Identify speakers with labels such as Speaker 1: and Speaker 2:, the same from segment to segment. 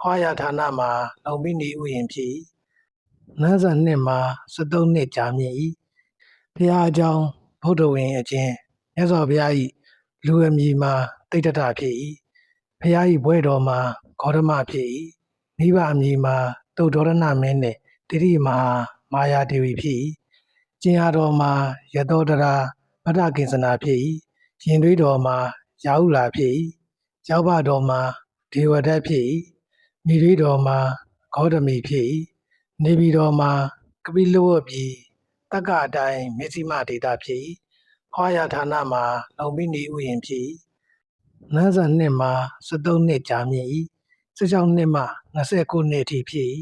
Speaker 1: ဟောရဌာနမှာလုံပြီးနေဥယျာဉ်ဖြစ်နန်းဆန်နှစ်မှာ73နှစ်ကြာမြင့်၏ဘုရားအကြောင်းဗုဒ္ဓဝင်အချင်းမြတ်စွာဘုရား၏လူအမည်မှာတိဋ္ဌထဖြစ်၏ဘုရား၏ဘွဲ့တော်မှာဂေါတမဖြစ်၏မိဘအမည်မှာတုတ်ဒေါရဏမင်းနှင့်တိရိမဟာမာယာဒေဝီဖြစ်၏ကျင်ဟာတော်မှာယသောတရာဗဒ္ဒကိဉ္စနာဖြစ်၏ရင်သွေးတော်မှာရာဟုလာဖြစ်၏ရောက်ဘတော်မှာဒေဝဒတ်ဖြစ်၏မိသွေးတော်မှာဂေါတမီဖြစ်၏နေပြည်တော်မှာကပိလဝတ်ပြည်တက္ကအတိုင်းမြစီမဒေတာဖြစ်၏ဟောရဌာနမှာလုံပြီးနေဥယျာဉ်ဖြစ်၏နန်းဆန်နှစ်မှာ73နှစ်ကြာမြင့်၏16နှစ်မှ29နှစ်အထိဖြစ်၏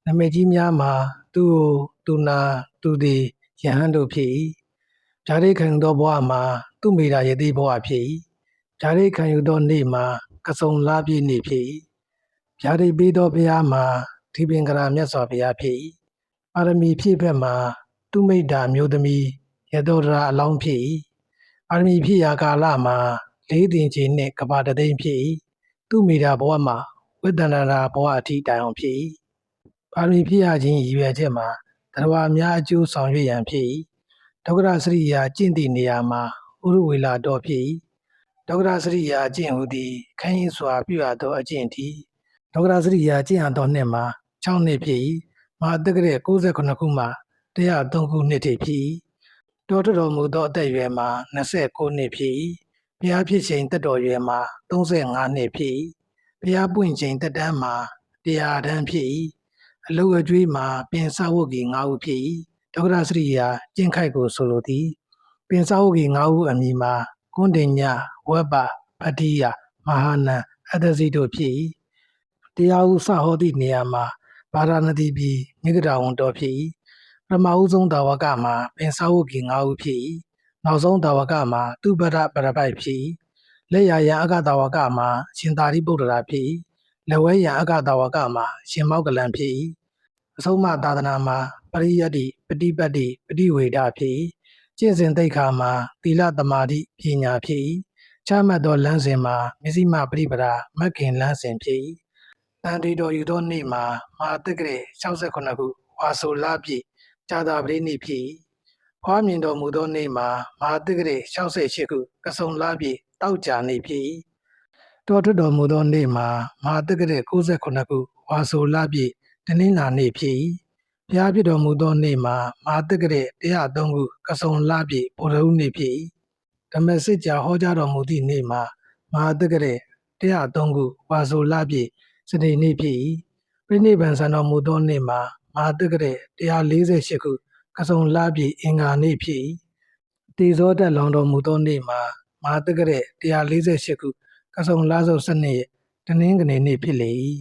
Speaker 1: နမိတ်ကြီးများမှာသူကိုသူနာသူသည်ယဟန်တို့ဖြစ်၏ဗျာဒိတ်ခံယူသောဘဝမှာသူမိတာယတိဘဝဖြစ်၏ဗျာဒိတ်ခံယူသောနေ့မှာကစုံလာပြည့်နေ့ဖြစ်၏ဗျာဒိတ်ပေးသောဘုရားမှာဒီပင်ကရာမြတ်စွာဘုရားဖြစ်၏ပါရမီဖြည့်ဘက်မှာသူမိတာမျိုးသမီးယသောဒရာအလောင်းဖြစ်၏ပါရမီဖြည့်ရာကာလမှာလေးတင်ချေနှင့်ကဘာတသိန်းဖြစ်၏သူမိတာဘဝမှာဝိတ္တန္တရာဘဝအထိတိုင်အောင်ဖြစ်၏ပါရမီဖြည့်ရခြင်းရည်ရွယ်ချက်မှာတရားများအကျိုးဆောင်ရွက်ရန်ဖြစ်၏ဒုက္ခစရိယာကျင့်သည့်နေရာမှာဥရဝေလာတော်ဖြစ်၏ဒုက္ခစရိယာကျင့်ဟူသည်ခန်းရင်စွာပြုရသောအကျင့်သည်ဒုက္ခစရိယာကျင့်ရသောနှစ်မှာ6နှစ်ဖြစ်၏မဟာတက္ကရာ69ခုမှ103ခုနှစ်ထိဖြစ်၏တောထတော်မူသောအသက်အရွယ်မှာ29နှစ်ဖြစ်၏ဘုရားဖြစ်ချိန်တက်တော်ရွယ်မှာ35နှစ်ဖြစ်၏ဘုရားပွင့်ချိန်တက်တန်းမှာ100တန်းဖြစ်၏အလုအကျွေးမှာပင်စဝတ်ကြီး9ဦးဖြစ်၏ဒုက္ခစရိယာကျင့်ခိုက်ကိုဆိုလိုသည်ပင်စဝတ်ကြီး9ဦးအမည်မှာကွန်တင်ညဝဘပတိယမဟာနံအတ္တစီတို့ဖြစ်၏တရားဟုစဟောသည့်နေရာမှာဗာရာဏသီပြည်မိဂဒဝန်တော်ဖြစ်၏ပထမဦးဆုံးတာဝကမှာပင်စဝတ်ကြီး9ဦးဖြစ်၏နောက်ဆုံးတာဝကမှာသူပရပရပိုက်ဖြစ်၏လက်ရယံအကတာဝကမှာရှင်သာရိပုတ္တရာဖြစ်၏လက်ဝဲယံအကတာဝကမှာရှင်မောက္ကလံဖြစ်၏အဆုံးမသာသနာမှာပရိယတ္တိပฏิပတ်တိပฏิဝေဒဖြစ်၏ကျင့်စဉ်သိက္ခာမှာသီလသမာဓိပညာဖြစ်၏ချမှတ်သောလမ်းစဉ်မှာမျက်စိမှပရိပဒါမက္ခင်လမ်းစဉ်ဖြစ်၏တန်တီတော်ယူသောနေ့မှာမဟာတက္ကရာ68ခုဝါဆိုလပြည့်ဇာတာပရိနိဖြစ်၏ဖွားမြင်တော်မူသောနေ့မှာမဟာတက္ကရာ68ခုကစုံလပြည့်တောက်ကြနေ့ဖြစ်၏တောထွက်တော်မူသောနေ့မှာမဟာတက္ကရာ69ခုဝါဆိုလပြည့်တနင်္လာနေ့ဖြစ်၏ဘုရားဖြစ်တော်မူသောနေ့မှာမဟာတက္ကရာ103ခုကစုံလပြည့်ဗုဒ္ဓဟူးနေ့ဖြစ်၏ဓမ္မစစ်ကြာဟောကြားတော်မူသည့်နေ့မှာမဟာတက္ကရာ103ခုဝါဆိုလပြည့်စနေနေ့ဖြစ်၏ပြိဋိဘံဆံတော်မူသောနေ့မှာမဟာတက္ကရာ148ခုကစုံလပြည့်အင်္ဂါနေ့ဖြစ်၏တေဇောတက်လောင်တော်မူသောနေ့မှာမဟာတက္ကရာ148ခုကစုံလဆုပ်12ရက်တနင်္ဂနွေနေ့ဖြစ်လေ၏